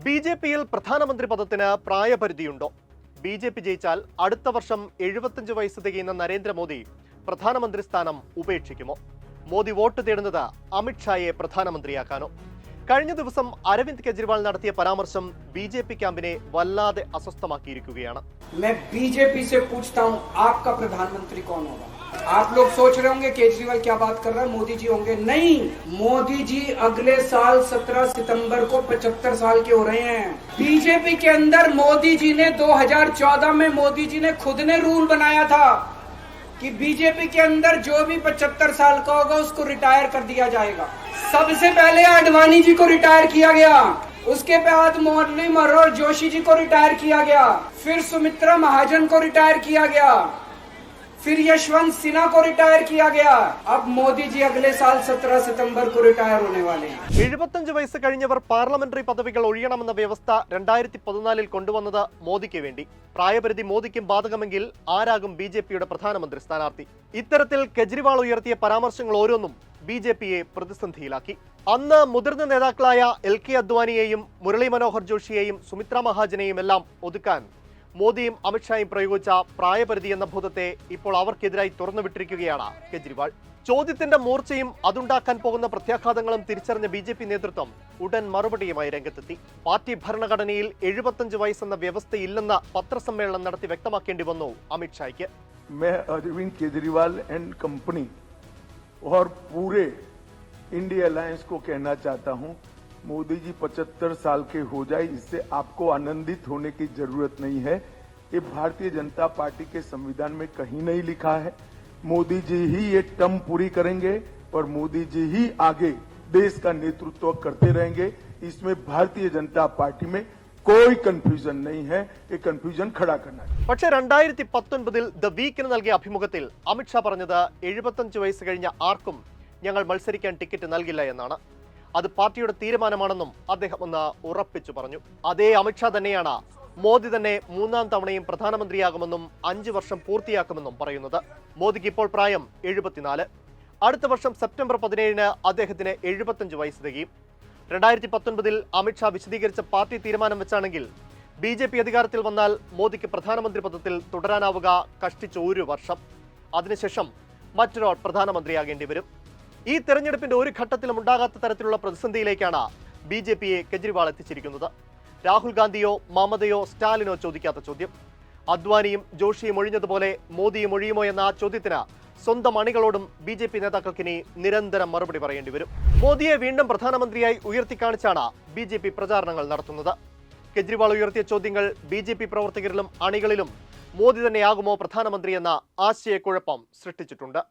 ബി.ജെ.പിയിൽ പ്രധാനമന്ത്രി പദത്തിന് പ്രായപരിധിയുണ്ടോ? ബി.ജെ.പി ജയിച്ചാൽ അടുത്ത വർഷം 75 വയസ്സ് തികയുന്ന നരേന്ദ്രമോദി പ്രധാനമന്ത്രി സ്ഥാനം ഉപേക്ഷിക്കുമോ? മോദി വോട്ട് തേടുന്നത് അമിത്ഷായെ പ്രധാനമന്ത്രിയാക്കാനോ? കഴിഞ്ഞ ദിവസം അരവിന്ദ് കെജ്രിവാൾ നടത്തിയ പരാമർശം ബി.ജെ.പി ക്യാമ്പിനെ വല്ലാതെ അസ്വസ്ഥമാക്കിയിരിക്കുകയാണ്. मैं बीजेपी से पूछता हूं, आपका प्रधानमंत्री कौन होगा? आप लोग सोच रहे होंगे केजरीवाल क्या बात कर रहा है, मोदी जी होंगे. नहीं, मोदी जी अगले साल 17 सितंबर को 75 साल के हो रहे हैं. बीजेपी के अंदर मोदी जी ने 2014 में मोदी जी ने खुद ने रूल बनाया था कि बीजेपी के अंदर जो भी 75 साल का होगा उसको रिटायर कर दिया जाएगा. सबसे पहले आडवाणी जी को रिटायर किया गया, उसके बाद मुरली मनोहर जोशी जी को रिटायर किया गया, फिर सुमित्रा महाजन को रिटायर किया गया, फिर यशवंत सिन्हा को रिटायर किया गया. अब मोदी जी अगले साल 17 सितंबर को रिटायर होने वाले हैं. 75 വയസ്സ് കഴിഞ്ഞവർ പാർലമെന്ററി പദവികൾ ഒഴിയണമെന്ന വ്യവസ്ഥ 2014 കൊണ്ടുവന്നത് മോദിക്ക് വേണ്ടി. പ്രായപരിധി മോദിക്കും ബാധകമെങ്കിൽ ആരാകും ബി.ജെ.പിയുടെ പ്രധാനമന്ത്രി സ്ഥാനാർത്ഥി? ഇത്തരത്തിൽ കെജ്രിവാൾ ഉയർത്തിയ പരാമർശങ്ങൾ ഓരോന്നും ബി.ജെ.പിയെ പ്രതിസന്ധിയിലാക്കി. അന്ന് മുതിർന്ന നേതാക്കളായ എൽ.കെ. അദ്വാനിയെയും മുരളി മനോഹർ ജോഷിയെയും സുമിത്രാ മഹാജനെയും എല്ലാം ഒതുക്കാൻ മോദിയും അമിത്ഷായും പ്രയോഗിച്ച പ്രായപരിധി എന്ന ഭൂതത്തെ ഇപ്പോൾ അവർക്കെതിരായി തുറന്നുവിട്ടിരിക്കുകയാണ് കെജ്രിവാൾ. ചോദ്യത്തിന്റെ മൂർച്ചയും അതുണ്ടാക്കാൻ പോകുന്ന പ്രത്യാഘാതങ്ങളും തിരിച്ചറിഞ്ഞ ബി.ജെ.പി നേതൃത്വം ഉടൻ മറുപടിയുമായി രംഗത്തെത്തി. പാർട്ടി ഭരണഘടനയിൽ 75 വയസ്സെന്ന വ്യവസ്ഥയില്ലെന്ന പത്രസമ്മേളനം നടത്തി വ്യക്തമാക്കേണ്ടി വന്നു അമിത്ഷായ്ക്ക്. अरविंद केजरीवाल एंड कंपनी और पूरे इंडिया अलायंस को कहना चाहता हूं, मोदी जी 75 साल के हो जाए, इससे आपको आनंदित होने की जरूरत नहीं है. ये भारतीय जनता पार्टी के संविधान में कहीं नहीं लिखा है. मोदी जी ही ये टर्म पूरी करेंगे और मोदी जी ही आगे देश का नेतृत्व करते रहेंगे. इसमें भारतीय जनता पार्टी में कोई കൺഫ്യൂഷൻ नहीं है. ये കൺഫ്യൂഷൻ खड़ा करना है. പക്ഷേ 2019 ദ വീക്കിന് നൽകിയ അഭിമുഖത്തിൽ അമിത്ഷാ പറഞ്ഞത് 75 വയസ്സ് കഴിഞ്ഞ ആർക്കും ഞങ്ങൾ മത്സരിക്കാൻ ടിക്കറ്റ് നൽകില്ല എന്നാണ്. അത് പാർട്ടിയുടെ തീരുമാനമാണെന്നും അദ്ദേഹം ഒന്ന് ഉറപ്പിച്ചു പറഞ്ഞു. അതേ അമിത്ഷാ തന്നെയാണ് മോദി തന്നെ 3ാം തവണയും പ്രധാനമന്ത്രിയാകുമെന്നും 5 വർഷം പൂർത്തിയാക്കുമെന്നും പറയുന്നത്. മോദിക്ക് ഇപ്പോൾ പ്രായം 74. അടുത്ത വർഷം സെപ്റ്റംബർ 17-ന് അദ്ദേഹത്തിന് 75 വയസ്സ് തികയും. 2019 അമിത്ഷാ വിശദീകരിച്ച പാർട്ടി തീരുമാനം വെച്ചാണെങ്കിൽ ബി.ജെ.പി അധികാരത്തിൽ വന്നാൽ മോദിക്ക് പ്രധാനമന്ത്രി പദത്തിൽ തുടരാനാവുക കഷ്ടിച്ച് 1 വർഷം. അതിനുശേഷം മറ്റൊരാൾ പ്രധാനമന്ത്രിയാകേണ്ടി വരും. ഈ തെരഞ്ഞെടുപ്പിന്റെ ഒരു ഘട്ടത്തിലും ഉണ്ടാകാത്ത തരത്തിലുള്ള പ്രതിസന്ധിയിലേക്കാണ് ബി.ജെ.പിയെ കെജ്രിവാൾ എത്തിച്ചിരിക്കുന്നത്. രാഹുൽ ഗാന്ധിയോ മമതയോ സ്റ്റാലിനോ ചോദിക്കാത്ത ചോദ്യം. അദ്വാനിയും ജോഷിയും ഒഴിഞ്ഞതുപോലെ മോദിയും ഒഴിയുമോ എന്ന ആ ചോദ്യത്തിന് സ്വന്തം അണികളോടും ബി.ജെ.പി നേതാക്കൾക്കിനി നിരന്തരം മറുപടി പറയേണ്ടി വരും. മോദിയെ വീണ്ടും പ്രധാനമന്ത്രിയായി ഉയർത്തിക്കാണിച്ചാണ് ബി.ജെ.പി പ്രചാരണങ്ങൾ നടത്തുന്നത്. കെജ്രിവാൾ ഉയർത്തിയ ചോദ്യങ്ങൾ ബി.ജെ.പി പ്രവർത്തകരിലും അണികളിലും മോദി തന്നെയാകുമോ പ്രധാനമന്ത്രി എന്ന ആശയക്കുഴപ്പം സൃഷ്ടിച്ചിട്ടുണ്ട്.